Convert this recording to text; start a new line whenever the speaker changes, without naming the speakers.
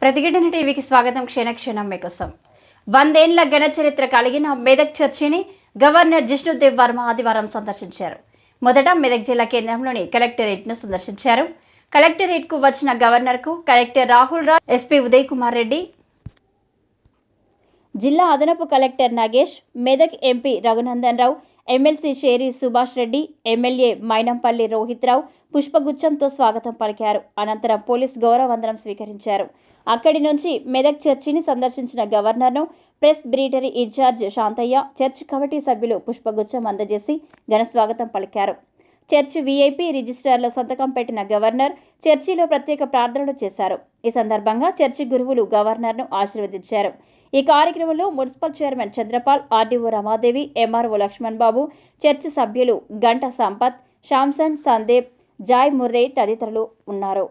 ప్రతిఘటన టీవీకి స్వాగతం. క్షణక్షణం మీకోసం. 100 ఏళ్ల ఘన చరిత్ర కలిగిన మెదక్ చర్చిని గవర్నర్ జిష్ణుదేవ్ వర్మ ఆదివారం సందర్శించారు. మొదట మెదక్ జిల్లా కేంద్రంలోని కలెక్టరేట్ను సందర్శించారు. కలెక్టరేట్కు వచ్చిన గవర్నర్కు కలెక్టర్ రాహుల్ రాజ్, ఎస్పీ ఉదయ్ కుమార్ రెడ్డి, జిల్లా అదనపు collector Nagesh, Medak MP Raghunandan Rao, MLC Sheri Subhash Reddy, MLA Mynampally Rohit రావు పుష్పగుచ్చంతో స్వాగతం పలికారు. అనంతరం పోలీస్ గౌరవవందనం స్వీకరించారు. అక్కడి నుంచి మెదక్ చర్చిని సందర్శించిన గవర్నర్ను ప్రెస్ బ్రీటరీ ఇన్ఛార్జ్ శాంతయ్య, చర్చ్ కమిటీ సభ్యులు పుష్పగుచ్చం అందజేసి ఘనస్వాగతం పలికారు. చర్చి వీఐపీ రిజిస్టార్లో సంతకం పెట్టిన గవర్నర్ చర్చిలో ప్రత్యేక ప్రార్థనలు చేశారు. ఈ సందర్భంగా చర్చి గురువులు గవర్నర్ను ఆశీర్వదించారు. ఈ కార్యక్రమంలో municipal chairman Chandrapal, RDO Ramadevi, MRO Lakshman Babu, church సభ్యులు Ganta Sampath, Samson, Sandeep, Joy Murray తదితరులు ఉన్నారు.